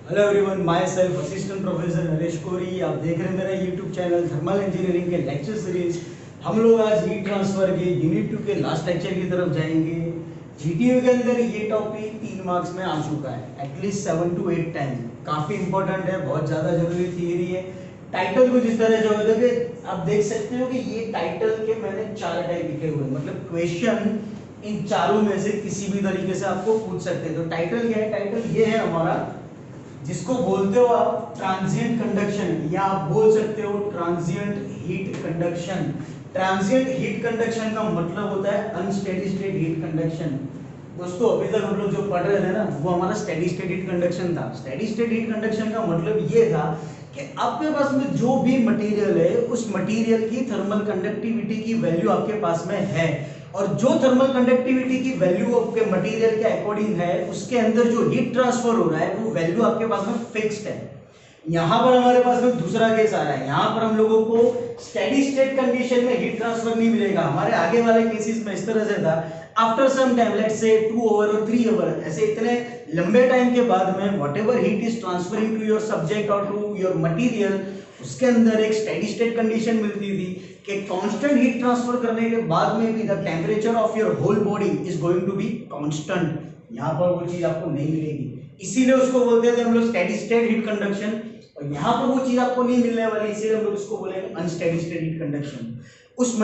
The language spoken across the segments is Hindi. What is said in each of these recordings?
Hello everyone, myself assistant professor Naresh Kori. आप देख रहे हैं मेरा यूट्यूब चैनल थर्मल इंजीनियरिंग के लेक्चर सीरीज। हम लोग आज हीट ट्रांसफर के यूनिट 2 के लास्ट लेक्चर की तरफ जाएंगे। जीटीयू के अंदर ये टॉपिक 3 मार्क्स में आ चुका है, एटलीस्ट 7 to 8 टाइम। काफी इंपॉर्टेंट है, बहुत ज्यादा जरूरी थियरी है। टाइटल कुछ इस तरह जो होता है कि आप देख सकते हो कि ये टाइटल के मैंने 4 टाइप लिखे हुए हैं, मतलब क्वेश्चन इन चारों में से किसी भी तरीके से आपको पूछ सकते हैं। तो टाइटल क्या है? टाइटल ये है हमारा, जिसको बोलते हो आप ट्रांजिएंट कंडक्शन, या आप बोल सकते हो transient heat conduction. Transient heat conduction का मतलब होता है अनस्टेडी स्टेट हीट कंडक्शन। दोस्तों अभी तक हम लोग जो पढ़ रहे थे ना, वो हमारा स्टेडी स्टेट हीट कंडक्शन था। स्टेडी स्टेट हीट कंडक्शन का मतलब ये था कि आपके पास में जो भी मटेरियल है, उस मटेरियल की थर्मल कंडक्टिविटी की वैल्यू आपके पास में है, और जो थर्मल कंडक्टिविटी की वैल्यू आपके मटेरियल के अकॉर्डिंग है, उसके अंदर जो हीट ट्रांसफर हो रहा है वो वैल्यू आपके पास में फिक्स्ड है। यहां पर हमारे पास में दूसरा केस आ रहा है। यहां पर हम लोगों को स्टेडी स्टेट कंडीशन में हीट ट्रांसफर नहीं मिलेगा। हमारे आगे वाले केसेस में इस तरह से था, after some time, let's say 2 our और 3 आवर, ऐसे इतने लंबे टाइम के बाद में whatever heat is transferring to your subject और टू योर मटेरियल, उसके अंदर एक स्टेडी स्टेट कंडीशन मिलती थी कि कांस्टेंट हीट ट्रांसफर करने के बाद में भी the temperature of your whole body is going to be constant. यहां पर वो चीज आपको नहीं मिलेगी, इसीलिए उसको बोलते थे हम लोग स्टेडी स्टेट हीट कंडक्शन। और यहां पर वो चीज आपको नहीं मिलने वाली, इसीलिए हम लोग इसको बोलेंगे अनस्टेडी स्टेट हीट कंडक्शन। उस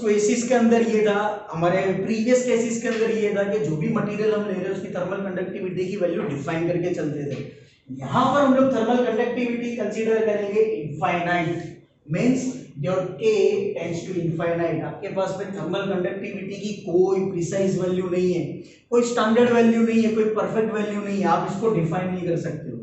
केसेस के अंदर ये था, हमारे प्रीवियस केसेस के अंदर ये था कि जो भी मटेरियल हम ले रहे हैं उसकी थर्मल कंडक्टिविटी की वैल्यू डिफाइन करके चलते थे। यहां पर हम लोग थर्मल कंडक्टिविटी कंसीडर करेंगे infinite, means your K tends to infinite. आपके पास में थर्मल कंडक्टिविटी की कोई प्रिसाइज वैल्यू नहीं है, कोई स्टैंडर्ड वैल्यू नहीं है, कोई परफेक्ट वैल्यू नहीं है, आप इसको डिफाइन नहीं कर सकते हो।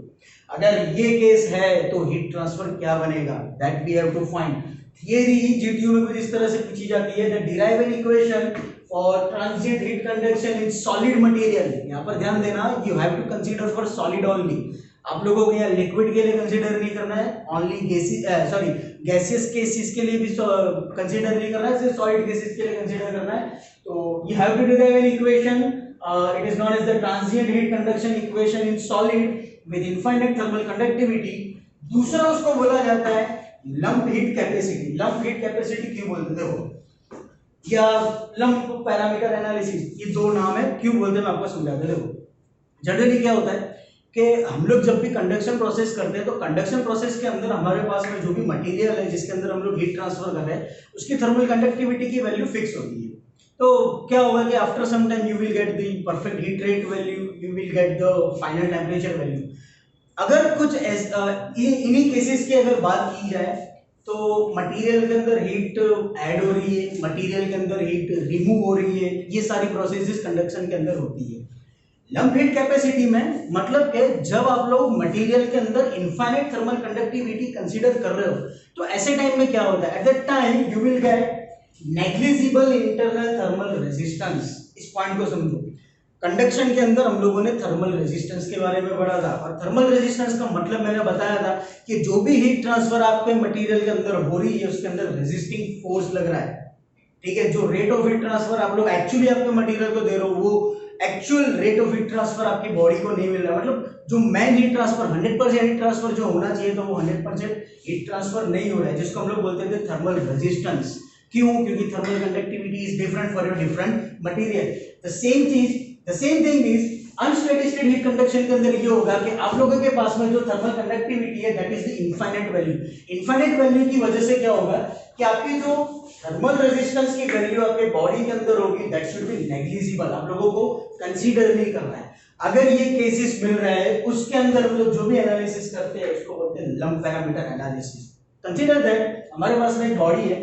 अगर ये केस है तो हीट ट्रांसफर क्या बनेगा, that we have to find. Theory GTU में कुछ इस तरह से पूछी जाती है, the derive an equation for transient heat conduction in solid material. यहां पर ध्यान देना, you have to consider for solid only. आप लोगों को यहाँ लिक्विड के लिए कंसीडर नहीं करना है, ओनली गैसियस केसेस के लिए भी कंसीडर नहीं करना है, सिर्फ सॉलिड केसेस के लिए कंसीडर करना है। तो you have to derive an equation, it is known as the transient heat conduction equation in solid with infinite thermal conductivity. दूसरा उसको बोला जाता है lumped heat capacity. Lumped heat capacity क्यों बोलते थे वो, या लंप पैरामीटर एनालिसिस, ये दो नाम है। क्यों बोलते हैं मैं आपको समझाता हूं। देखो जनरली क्या होता है कि हम लोग जब भी कंडक्शन प्रोसेस करते हैं, तो कंडक्शन प्रोसेस के अंदर हमारे पास में जो भी मटेरियल है जिसके अंदर हम लोग हीट ट्रांसफर कर रहे हैं, उसकी थर्मल कंडक्टिविटी की वैल्यू फिक्स होती है। तो क्या होगा कि after some time you will get the perfect heat rate value, you will get the final temperature value. अगर कुछ इन्हीं केसेस की अगर बात की जाए, तो मटेरियल के अंदर हीट ऐड हो रही है, मटेरियल के अंदर हीट रिमूव हो रही है, ये सारी प्रोसेसेस कंडक्शन के अंदर होती है। लंप हीट कैपेसिटी में मतलब कि जब आप लोग मटेरियल के अंदर इनफाइनाइट थर्मल कंडक्टिविटी कंसीडर कर रहे हो, तो ऐसे टाइम में क्या होता है, at that time you will gate negligible internal thermal resistance. इस पॉइंट को समझो। कंडक्शन के अंदर हम लोगों ने थर्मल रेजिस्टेंस के बारे में पढ़ा था, और थर्मल रेजिस्टेंस का मतलब मैंने बताया था कि जो भी हीट ट्रांसफर आपके मटेरियल के अंदर हो रही है, उसके अंदर रेजिस्टिंग फोर्स लग रहा है। ठीक है, जो रेट ऑफ हीट ट्रांसफर आप लोग एक्चुअली आपके मटेरियल को दे रहे हो, वो actual rate of heat transfer आपकी बॉडी को नहीं मिल रहा। मतलब जो main heat transfer 100% heat transfer जो होना चाहिए, तो वो 100% हीट ट्रांसफर नहीं हो रहा है, जिसको हम लोग बोलते थे थर्मल रेजिस्टेंस। क्यों? क्योंकि thermal conductivity is different for your different material. The same thing is unsteady state heat conduction के अंदर ये होगा कि आप लोगों के पास में जो थर्मल कंडक्टिविटी है, that is the infinite value. Infinite value की वजह से क्या होगा कि आपकी जो थर्मल रेजिस्टेंस की वैल्यू आपके बॉडी के अंदर होगी, दैट शुड बी नेग्लिजिबल, आप लोगों को कंसीडर नहीं करना है। अगर ये केसेस मिल रहा है, उसके अंदर हम लोग जो भी एनालिसिस करते हैं उसको बोलते हैं lump parameter analysis. Consider that हमारे पास में एक बॉडी है,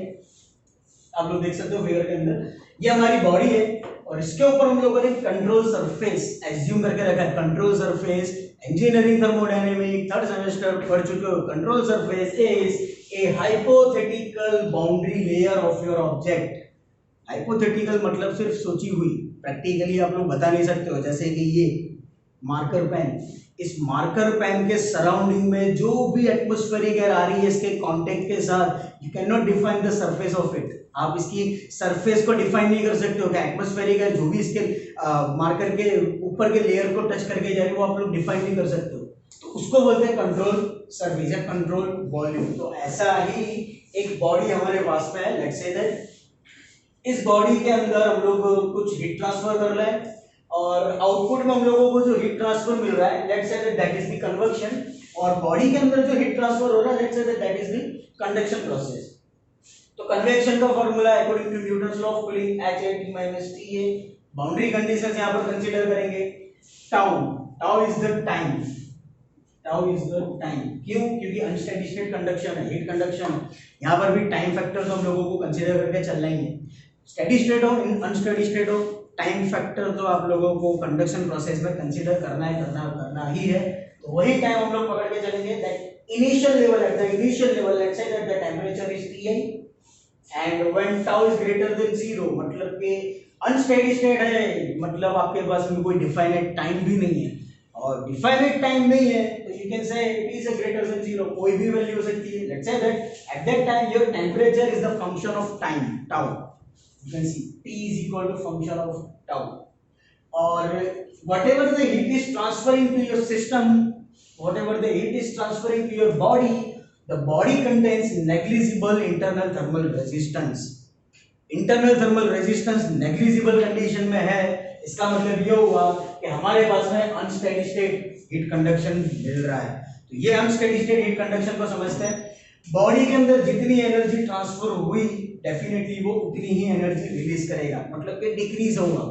आप लोग देख सकते हो फिगर के अंदर, ये हमारी बॉडी है, और इसके ऊपर हम लोगों ने कंट्रोल सरफेस एज्यूम करके रखा है। Control surface, engineering thermodynamic third semester पढ़ चुके हो। Control surface is a hypothetical boundary layer of your object. Hypothetical मतलब सिर्फ सोची हुई, प्रैक्टिकली आप लोग बता नहीं सकते हो। जैसे कि ये मार्कर पेन, इस मार्कर पेन के सराउंडिंग में जो भी एटमॉस्फेरिक एयर आ रही है इसके कांटेक्ट के साथ, you can not define the surface of it. आप इसकी सरफेस को डिफाइन नहीं कर सकते हो कि एटमॉस्फेरिक एयर जो भी इसके मार्कर के ऊपर के लेयर को टच करके जा रही है, वो आप लोग डिफाइन नहीं कर सकते हो। तो उसको बोलते हैं कंट्रोल सर्विस या कंट्रोल वॉल्यूम। तो ऐसा ही एक बॉडी हमारे पास में है, लेट्स से दैट इस बॉडी के अंदर हम लोग कुछ हीट ट्रांसफर कर रहे हैं और आउटपुट में हम लोगों को जो हीट ट्रांसफर मिल रहा है let's say that is the conversion, और बॉडी के अंदर जो हीट ट्रांसफर हो रहा है let's say that is the conduction process. तो कन्वेक्शन का formula according to Newton's law of cooling HAT - TA। Boundary conditions यहां पर कंसीडर करेंगे। टाउ इज द टाइम, क्यों? क्योंकि अनस्टेडी स्टेट कंडक्शन है, हीट कंडक्शन है, यहां पर भी टाइम फैक्टर तो हम लोगों को कंसीडर करके चलना ही है। स्टेडी स्टेट हो अनस्टेडी स्टेट हो, टाइम फैक्टर तो आप लोगों को कंडक्शन प्रोसेस में कंसीडर करना ही है। तो वही टाइम हम लोग पकड़ के चलेंगे that initial level, at the initial level let's say that the temperature is Ti and when tau is greater than 0, मतलब कि अनस्टेडी स्टेट है, मतलब आपके पास में कोई डिफाइनेट टाइम भी नहीं है, और डिफाइनेट टाइम नहीं है तो यू कैन से इट इज ग्रेटर देन 0, कोई भी वैल्यू हो सकती है। Let's say that at that time your temperature is the function of time tau, you can see T is equal to function of tau, or whatever the heat is transferring to your system, whatever the heat is transferring to your body, the body contains negligible internal thermal resistance। internal thermal resistance negligible condition में है, इसका मतलब ये हुआ कि हमारे पास में अनस्टेडी स्टेट हीट कंडक्शन मिल रहा है। तो ये अनस्टेडी स्टेट हीट कंडक्शन को समझते हैं। बॉडी के अंदर जितनी एनर्जी ट्रांसफर हुई डेफिनेटली वो उतनी ही एनर्जी रिलीज करेगा, मतलब कि डिक्रीज होगा।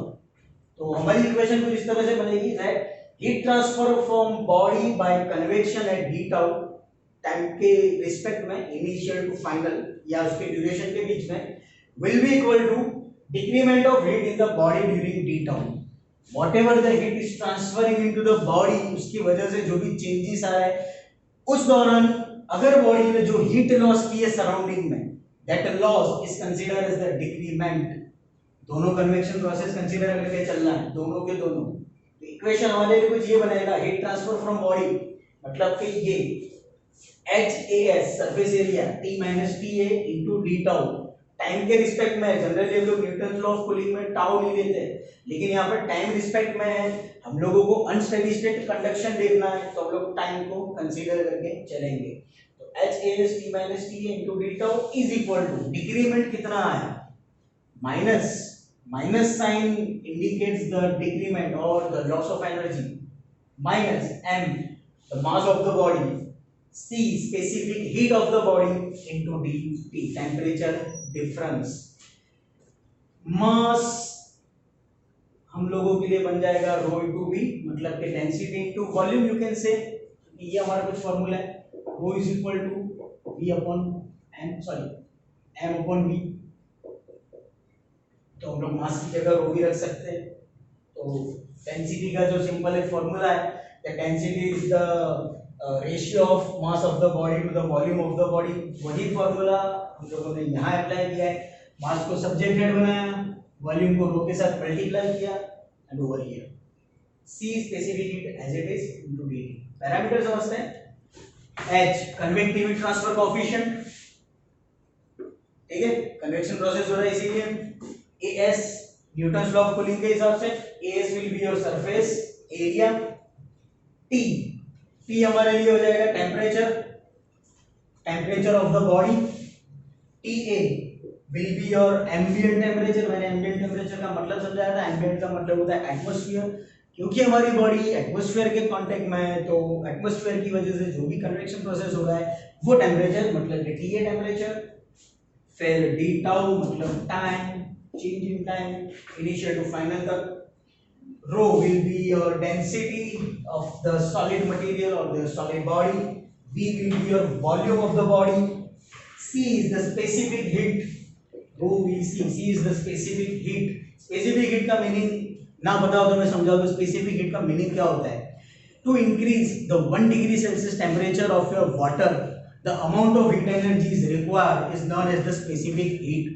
तो हमारी इक्वेशन कुछ इस तरह से बनेगी that heat transfer from body by convection at d tau, time के रिस्पेक्ट में इनिशियल टू फाइनल या उसके ड्यूरेशन के बीच में, will be equal to decrement of heat in the body during d tau. Whatever the heat is transferring into the body, उसकी वजह से जो भी चेंजेस आ रहा है उस दौरान अगर बॉडी ने जो हीट लॉस की है सराउंडिंग में, that loss is considered as the decrement. दोनों कन्वेक्शन प्रोसेस कंसीडर करके चलना है, दोनों के दोनों। तो इक्वेशन हमारे लिए कुछ ये बनेगा, हीट ट्रांसफर फ्रॉम बॉडी मतलब कि ये HAS surface area T - TA into d tau, time के रिस्पेक्ट में। जनरली हम लोग न्यूटन लॉ ऑफ कूलिंग में टाउ नहीं लेते, लेकिन यहाँ पर टाइम रिस्पेक्ट में है, हम लोगों को अनस्टेडी स्टेट कंडक्शन देखना है तो हम लोग टाइम को कंसीडर करके चलेंगे। तो HAS T - TA into d tau is equal to decrement कितना आया, minus sign indicates the decrement और the loss of energy, minus m the mass of the body, C specific heat of the body into T temperature difference। मास हम लोगों के लिए बन जाएगा रो इनटू v, मतलब कि density into volume, you can say ये हमारा कुछ फॉर्मूला है, rho is equal to v upon m upon v। तो हम लोग मास की जगह रो भी रख सकते हैं। तो डेंसिटी का जो सिंपल एक फॉर्मूला है, the density is the ratio of mass of the body to the volume of the body. वही फॉर्मूला हम लोगों ने यहाँ अप्लाई किया है, मास को सब्जेक्ट हेड बनाया, वॉल्यूम को रो के साथ मल्टीप्लाई किया and over here C specific heat as it is into dt। Parameter समझते हैं। H convective heat transfer coefficient, ठीक है, कन्वेक्शन प्रोसेस हो रहा है इसीलिए। AS Newton's law of cooling के हिसाब से AS will be your surface area. T हमारे लिए हो जाएगा temperature of the body. TA will be your ambient temperature. मैंने एम्बिएंट टेम्परेचर का मतलब समझाया था, एम्बिएंट का मतलब होता है एटमॉस्फेयर, क्योंकि हमारी बॉडी एटमॉस्फेयर के कांटेक्ट में है, तो एटमॉस्फेयर की वजह से जो भी कन्वेक्शन प्रोसेस हो रहा है वो टेम्परेचर मतलब कि TA टेम्परेचर। फिर d टाउ मतलब time, change in time initial to final तक। Rho will be your density of the solid material or the solid body. V will be your volume of the body. C is the specific heat. Rho VC. C is the specific heat. Specific heat का meaning ना पता हो तो मैं समझाऊँ तो specific heat का meaning क्या होता है? To increase the 1 degree Celsius temperature of your water, the amount of heat energy is required is known as the specific heat.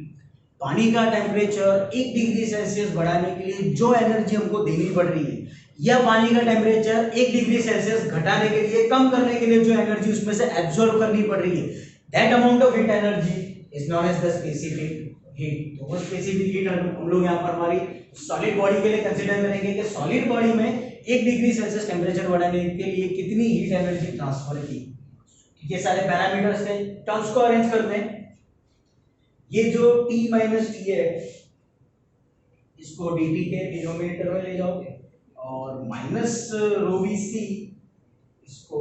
पानी का टेम्परेचर 1 डिग्री सेल्सियस बढ़ाने के लिए जो एनर्जी हमको देनी पड़ रही है, या पानी का टेम्परेचर 1 डिग्री सेल्सियस घटाने के लिए, कम करने के लिए जो एनर्जी उसमें से एब्जॉर्ब करनी पड़ रही है, that amount of heat energy is known as the specific heat. तो वो स्पेसिफिक हीट हम लोग यहाँ पर हमारी सॉलिड बॉडी के लिए कंसीडर करेंगे कि सॉलिड बॉडी में 1 डिग्री सेल्सियस टेम्परेचर बढ़ाने के लिए कितनी हीट एनर्जी ट्रांसफर की। ये सारे पैरामीटर्स थे, टर्म्स को अरेंज करते हैं। ये जो T माइनस टी है इसको dt के डिनोमिनेटर में ले जाओगे और माइनस रो वी सी इसको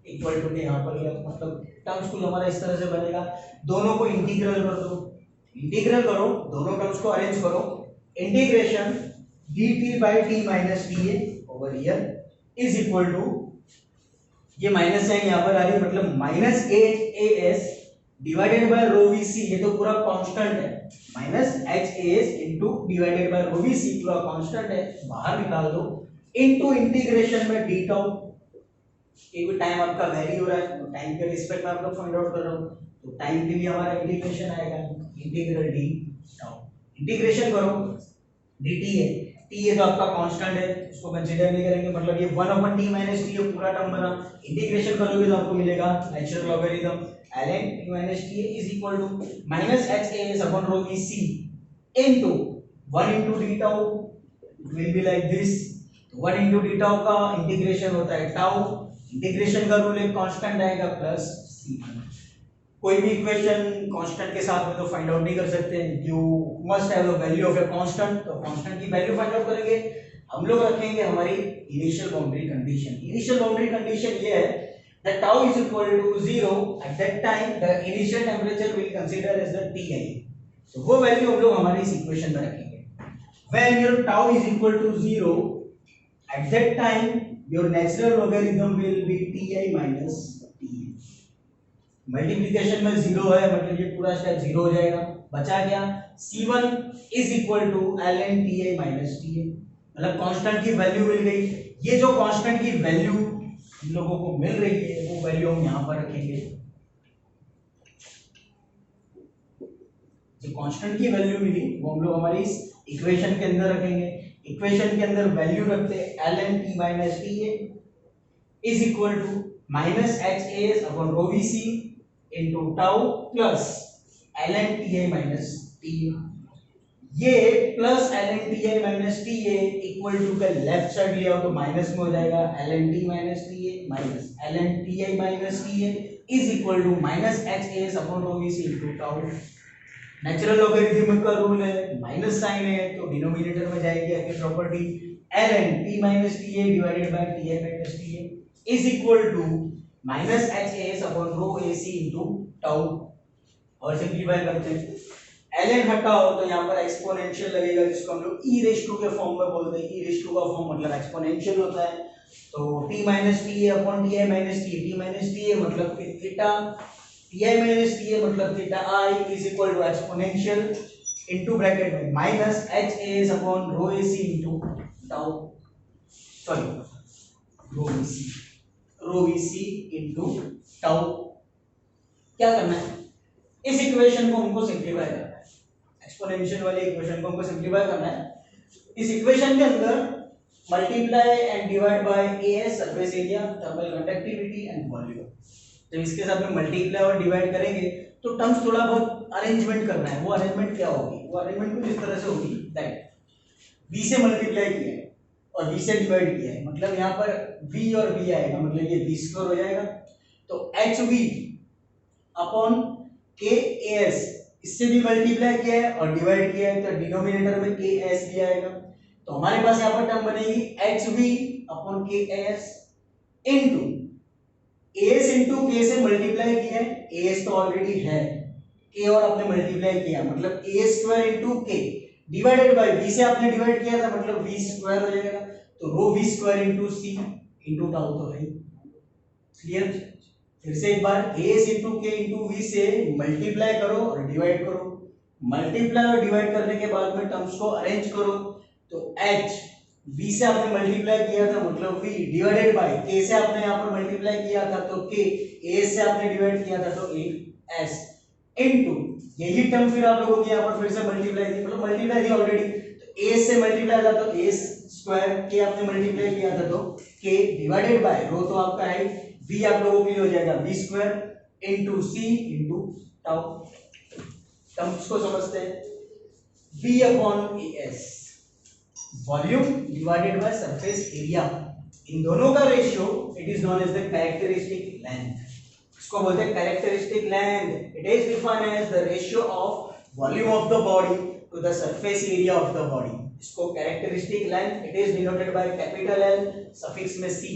इक्वल टू के यहाँ पर लिया, मतलब टर्म्स कुल हमारा इस तरह से बनेगा। दोनों को इंटीग्रल कर दो, इंटीग्रल करो, दोनों टर्म्स को अरेंज करो। Integration dt by T minus T A over here is equal to, ये माइनस साइन यहाँ पर आ रही है मतलब minus H A S divided by rho V C, ये तो पूरा कांस्टेंट है, minus H A S into divided by rho V C पूरा कांस्टेंट है, बाहर निकाल दो, इनटू इंटीग्रेशन में डी टाउ, एक टाइम आपका वेरी हो रहा है तो टाइम के रिस्पेक्ट में आपको फाइंड आउट कर रहा हूं, तो टाइम के लिए हमारा इंटीग्रेशन आएगा इंटीग्रल डी टाउ। इंटीग्रेशन करो, dt है, t ये तो आपका कांस्टेंट है उसको कंसीडर नहीं करेंगे, मतलब ये 1/t - t ये पूरा टर्म बना। इंटीग्रेशन करोगे तो आपको मिलेगा natural logarithm ln t - t is equal to -has upon rho vc into 1 into d tau will be like this। तो 1 into d tau का इंटीग्रेशन होता है टाउ, इंटीग्रेशन का रूल एक कांस्टेंट आएगा प्लस c1। कोई भी इक्वेशन कांस्टेंट के साथ में तो फाइंड आउट नहीं कर सकते, you must have the value of a constant, तो कांस्टेंट की वैल्यू फाइंड आउट करेंगे। हम लोग रखेंगे हमारी initial boundary condition. Initial boundary condition ये है that tau is equal to 0 at that time the initial temperature will consider as the Ti, तो वो वैल्यू हम लोग हमारी इस इक्वेशन में रखेंगे। when your tau is equal to 0 at that time your natural logarithm will be Ti minus T। Multiplication में 0 है मतलब ये पूरा स्टेप 0 हो जाएगा, बचा क्या C1 is equal to ln Ti minus Ta, मतलब कांस्टेंट की वैल्यू मिल गई। ये जो कांस्टेंट की वैल्यू हम लोगों को मिल रही है वो वैल्यू हम यहाँ पर रखेंगे, जो कांस्टेंट की वैल्यू मिली वो हम लोग हमारी इस इक्वेशन के अंदर रखेंगे। इक्वेशन के अंदर वैल्यू रखते हैं ln t minus Ta is equal to minus HAS upon rho VC into tau plus ln Ta minus Ta। ये plus ln Ta minus Ta equal to का लेफ्ट साइड लिया हो तो माइनस में हो जाएगा ln t minus Ta minus ln Ta minus Ta is equal to minus HAS upon rho VC into tau। Natural logarithm का रूल है, माइनस साइन है तो डिनोमिनेटर में जाएगी आपकी property ln t minus Ta divided by Ta minus Ta is equal to minus HAS upon rho AC into tau। और सिंपलीफाई करते हैं, ln हटाओ तो यहाँ पर एक्सपोनेंशियल लगेगा जिसको हम लोग e रेज़ टू के फॉर्म में बोलते हैं। e रेज़ टू का फॉर्म मतलब एक्सपोनेंशियल होता है, तो t minus Ta upon Ti minus Ta, t minus Ta मतलब कि थीटा, Ti minus Ta मतलब theta I is equal to exponential into bracket में minus HAS upon rho AC into tau, sorry rho VC into tau। क्या करना है, इस इक्वेशन को हमको सिंपलीफाई करना है, एक्सपोनेंशियल वाली इक्वेशन को हमको सिंपलीफाई करना है। इस इक्वेशन के अंदर multiply and divide by as surface area, thermal conductivity and volume. जब इसके साथ में मल्टीप्लाई और डिवाइड करेंगे तो टर्म्स थोड़ा बहुत अरेंजमेंट करना है। वो अरेंजमेंट क्या होगी, वो अरेंजमेंट कुछ इस तरह से होगी दैट v से मल्टीप्लाई किया है और v से डिवाइड किया है, मतलब यहाँ पर v और v आएगा, मतलब ये v स्क्वायर हो जाएगा, तो hv अपॉन KAS, इससे भी मल्टीप्लाई किया है और डिवाइड किया है तो डिनोमिनेटर में KS भी आएगा, तो हमारे पास यहाँ पर टर्म बनेगी HV upon KS into AS into K से मल्टीप्लाई किया है, AS तो ऑलरेडी है, K और आपने मल्टीप्लाई किया मतलब A square into K divided by V से आपने डिवाइड किया था मतलब V स्क्वायर हो जाएगा, तो रो V square into C into tau तो है। क्लियर, फिर से एक बार AS into K into V से मल्टीप्लाई करो और डिवाइड करो, मल्टीप्लाई और डिवाइड करने के बाद में टर्म्स को अरेंज करो, तो H V से आपने मल्टीप्लाई किया था मतलब V डिवाइडेड बाय K से आपने यहाँ पर मल्टीप्लाई किया था तो K, AS से आपने डिवाइड किया था तो AS इनटू यही टर्म फिर आप लोगों की यहाँ पर फिर से मल्टीप्लाई थी, मतलब मल्टीप्लाई थी ऑलरेडी, तो AS से मल्टीप्लाई था तो AS स्क्वायर, K आपने मल्टीप्लाई किया था तो K डिवाइडेड बाय रो तो आपका है v आप लोगों के लिए हो जाएगा v square into c into tau. Terms को समझते हैं, v upon as volume divided by surface area, इन दोनों का ratio it is known as the characteristic length. इसको बोलते हैं characteristic length. It is defined as the ratio of volume of the body to the surface area of the body. इसको characteristic length it is denoted by capital L suffix में सी,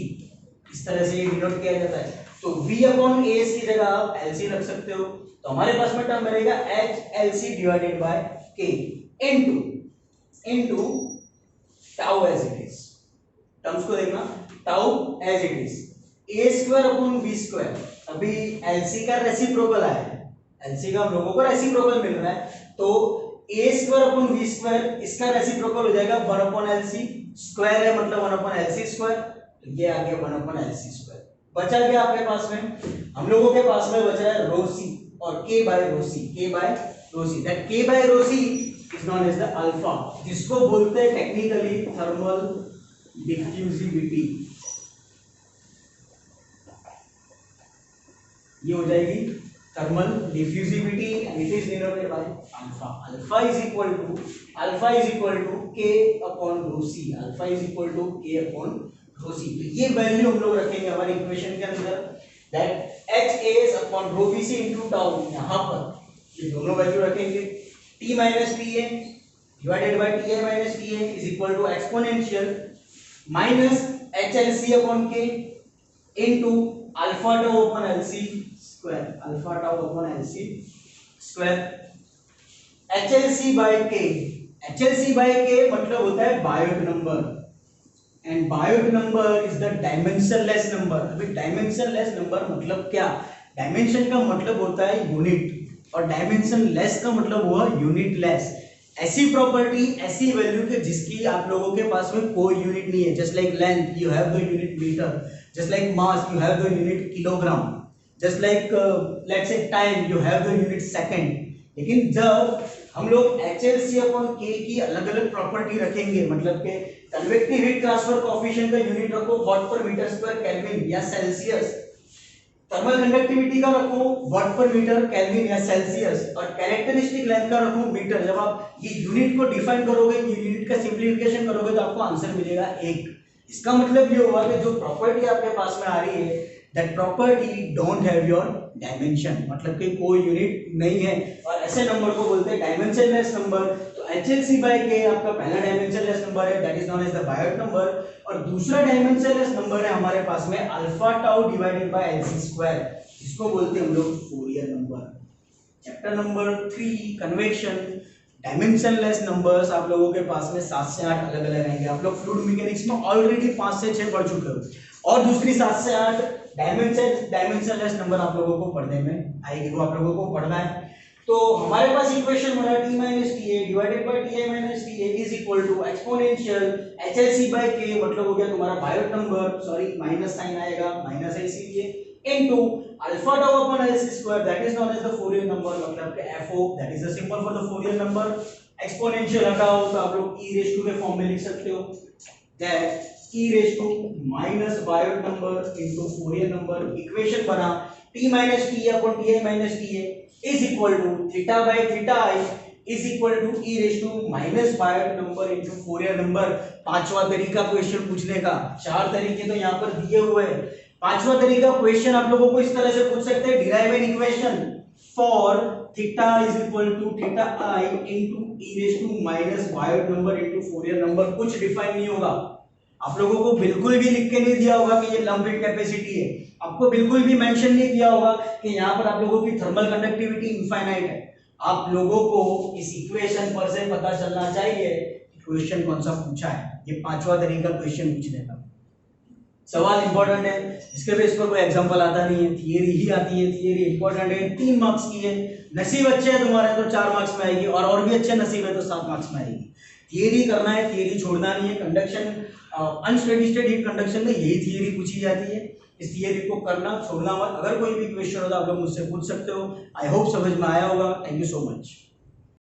इस तरह से ये डिनोट किया जाता है। तो v अपॉन ए की जगह आप LC रख सकते हो, तो हमारे पास में टर्म बनेगा HLC divided by K into tau as it is. Terms को देखना, tau as it is a square upon v square. अभी LC का रेसिप्रोकल आया है, LC का हम लोगों को रेसिप्रोकल मिल रहा है, तो a square upon v square इसका रेसिप्रोकल हो जाएगा 1 अपॉन LC स्क्वायर है, मतलब 1 अपॉन LC स्क्वायर, तो ये आ गया 1 अपॉन LC स्क्वायर। बचा क्या आपके पास में, हम लोगों के पास में बच रहा है रो सी और k by rho c, that k by rho c is known as the alpha, जिसको बोलते हैं टेक्निकली थर्मल डिफ्यूजिविटी। ये हो जाएगी thermal diffusivity and it is denoted by alpha. Alpha is equal to k upon rho c, alpha is equal to k upon rho c. तो ये वैल्यू हम लोग रखेंगे हमारे इक्वेशन के अंदर, that HAS upon rho BC into tau, यहां पर ये दोनों वैल्यू रखेंगे। T minus TA divided by TI minus TA is equal to exponential minus HLC upon K into alpha tau upon LC square, alpha tau upon LC square. HLC by K मतलब होता है Biot number, and Biot number is the dimensionless number. अभी डायमेंशनलेस नंबर मतलब क्या, डायमेंशन का मतलब होता है यूनिट और डायमेंशनलेस का मतलब हुआ यूनिटलेस। ऐसी प्रॉपर्टी, ऐसी वैल्यू के जिसकी आप लोगों के पास में कोई यूनिट नहीं है। Just like length you have the unit metre, just like mass you have the unit kilogram, just like let's say time you have the unit second. लेकिन जब हम लोग HLC अपॉन K की अलग अलग प्रॉपर्टी रखेंगे, मतलब के कन्वेक्टिव हीट ट्रांसफर कोएफिशिएंट का यूनिट रखो वाट पर मीटर स्क्वायर केल्विन या सेल्सियस, थर्मल कंडक्टिविटी का रखो वाट पर मीटर केल्विन या सेल्सियस, और कैरेक्टरिस्टिक लेंथ का रखो मीटर। जब आप ये यूनिट को डिफाइन करोगे, ये यूनिट का सिंपलीफिकेशन करोगे, तो आपको आंसर मिलेगा 1। इसका मतलब ये हुआ कि जो प्रॉपर्टी आपके पास में आ रही है that property don't have your dimension, मतलब कि कोई यूनिट नहीं है, और ऐसे नंबर को बोलते हैं डायमेंशनलेस नंबर। तो HLC बाय K आपका पहला डायमेंशनलेस नंबर है, that is known as the Biot number, और दूसरा डायमेंशनलेस नंबर है हमारे पास में alpha tau divided by LC square, जिसको बोलते हैं हम लोग Fourier number. Chapter number 3 convection, dimensionless numbers आप लोगों के पास में 7 से 8 अलग अलग आएंगे। आप लोग फ्लूइड मैकेनिक्स में ऑलरेडी 5 से 6 पढ़ चुके हो, और दूसरी 7 से 8 डायमेंशनलेस नंबर आप लोगों को पढ़ने में आएगी, वो आप लोगों को पढ़ना है। तो हमारे पास इक्वेशन बना T minus TA divided by TI minus TA is equal to exponential HLC by K, मतलब हो गया तुम्हारा Biot number, sorry minus sign आएगा, माइनस है इसीलिए, into alpha tau upon LC square, that is known as the Fourier number, मतलब कि FO, that is the symbol for the Fourier number. Exponential हटाओ तो आप लोग e रेज़ टू के फॉर्म में लिख सकते हो, that e raise to minus Biot number into Fourier number. Equation बना T minus TA upon TI minus TA is equal to theta by theta I is equal to e raised to minus Biot number into Fourier number. पांचवा तरीका क्वेश्चन पूछने का, 4 तरीके तो यहाँ पर दिए हुए हैं। पांचवा तरीका क्वेश्चन आप लोगों को इस तरह से पूछ सकते हैं, derive an equation for theta is equal to theta I into e raised to minus Biot number into Fourier number. कुछ डिफाइन नहीं होगा, आप लोगों को बिल्कुल भी लिख के नहीं दिया होगा कि ये लंप हीट कैपेसिटी है, आपको बिल्कुल भी मेंशन नहीं किया होगा कि यहाँ पर आप लोगों की थर्मल कंडक्टिविटी इनफाइनाइट है। आप लोगों को इस इक्वेशन पर से पता चलना चाहिए कि क्वेश्चन कौन सा पूछा है। ये पांचवा तरीका क्वेश्चन पूछने का। सवाल इंपॉर्टेंट है, इसके बेस पर कोई एग्जांपल आता नहीं है, थियरी ही आती है। थियरी इंपॉर्टेंट है, 3 मार्क्स की है। नसीब अच्छे है तुम्हारे तो 4 मार्क्स में आएगी, और भी अच्छे नसीब है तो 7 मार्क्स में आएगी। थियरी करना है, थियरी छोड़ना नहीं है। Conduction unsteady state heat conduction में यही थियरी पूछी जाती है, इस थियरी को करना छोड़ना मत। अगर कोई भी क्वेश्चन हो तो आप लोग मुझसे पूछ सकते हो। आई होप समझ में आया होगा। Thank you so much.